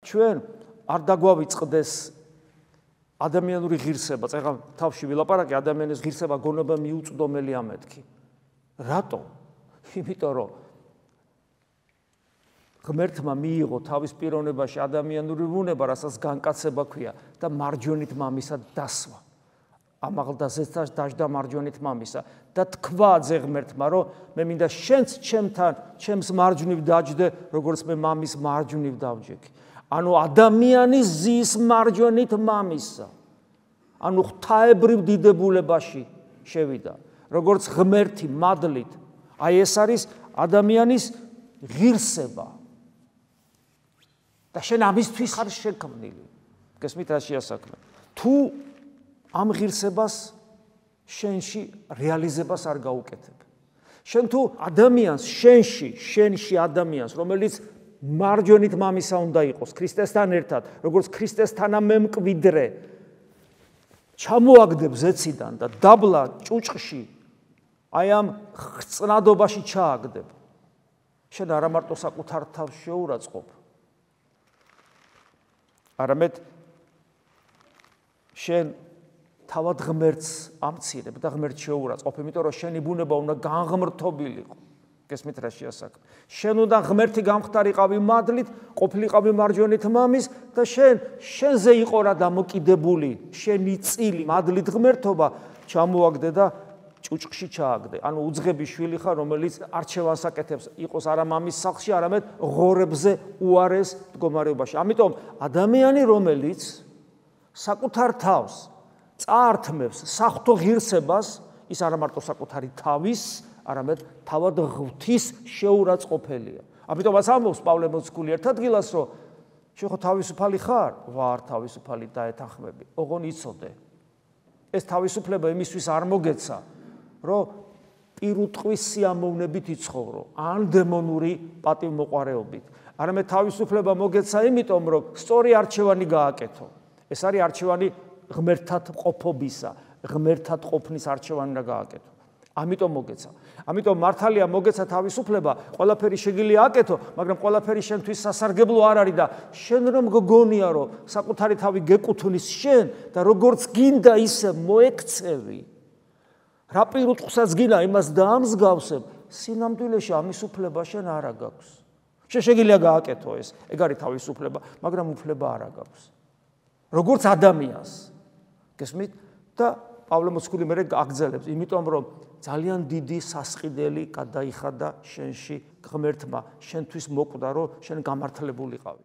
ჩვენ არ დაგვავიწყდეს ადამიანური ღირსება, ეხლა თავში ვილაპარაკე ადამიანის ღირსება გონება მიუწვდომელია მეთქი. რატო? იმიტომ რომ ღმერთმა მიიღო თავის პიროვნებაში ადამიანური ბუნება, რასაც განკაცება ქვია და მარჯვენით მამისა დასვა. ამაღლდაზეც დაждდა მარჯვენით მამისა და თქვა ძე ღმერთმა, რომ მე მინდა შენც ჩემთან, ჩემს მარჯვნივ დაждდე, როგორც მე მამის მარჯვნივ დავჯექი. ანუ ადამიანის ზის მარჯვენით მამისა. ანუ ღვთაებრივ დიდებულებაში შევიდა. როგორც ღმერთი მადლით. აი ეს არის ადამიანის ღირსება. და შენ ამისთვის ხარ შექმნილი. გესმით რა შეასაქმე? თუ ამ ღირსებას შენში რეალიზებას არ გაუკეთებ. შენ თუ ადამიანს შენში ადამიანს, რომელიც მარჯვენით მამისა უნდა იყოს, ქრისტესთან ერთად, როგორც ქრისტეს თანამემკვიდრე, ჩამოაგდებ ზეციდან და დაბლა ჭუჭყში, აი ამ ხწნადობაში ჩააგდებ. შენ არა მარტო საკუთარ თავს შეურაცხყოფ, არამედ შენ თავად ღმერთს ამცირებ და ღმერთს შეურაცხყოფ, იმიტომ რომ შენი ბუნება უნდა განღმრთობილიყო. გესმით რა შეასაქმე? შენ უნდა ღმერთი გამხდარიყავი მადლით, ყოფილიყავი მარჯვენით მამის და შენზე იყო რა დამოკიდებული, შენი წილი მადლით ღმერთობა ჩამოაგდე და ჭუჭყში ჩააგდე. ანუ უძღები შვილი ხარ, რომელიც არჩევანს აკეთებს, იყოს არა მამის სახლში, არამედ ღორებზე უარეს მდგომარეობაში. ამიტომ ადამიანი, რომელიც საკუთარ თავს წაართმევს საღვთო ღირსებას, ის არა მარტო საკუთარი თავის, არამედ თავად ღვთის შეურაცხყოფელია. ამიტომაც ამბობს პავლე მოციქული ერთ ადგილას, რომ შენ ხო თავისუფალი ხარ? ვარ თავისუფალი დაეთანხმები. ოღონ იცოდე. ეს თავისუფლება იმისთვის არ მოგეცა, რომ პირუტყვის სიამოვნებით იცხოვრო, ან დემონური პატივმოყვარეობით. არამედ თავისუფლება მოგეცა იმიტომ, რომ სწორი არჩევანი გააკეთო. ეს არის არჩევანი ღმერთთან ყოფობისა, ღმერთთან ყოფნის არჩევანი უნდა გააკეთო. ამიტომ მოგეცა. ამიტომ მართალია მოგეცა თავისუფლება, ყველაფერი შეგიძლია აკეთო, მაგრამ ყველაფერი შენთვის სასარგებლო არ არის და შენ რომ გგონია, რომ საკუთარი თავი გეკუთვნის შენ და როგორც გინდა ისე მოექცევი, რა პირუტყვსაც გინდა იმას დაამსგავსებ, სინამდვილეში ამის უფლება შენ არ აქვს. შენ შეგიძლია გააკეთო ეს, ეგ არის თავისუფლება, მაგრამ უფლება არ აქვს. როგორც ადამიანს. გესმით? და პავლე მოციქული მერე აგრძელებს, იმიტომ რომ ძალიან დიდი სასყიდელი გადაიხადა შენში ღმერთმა, შენთვის მოკვდა, რომ შენ გამართლებულიყავი.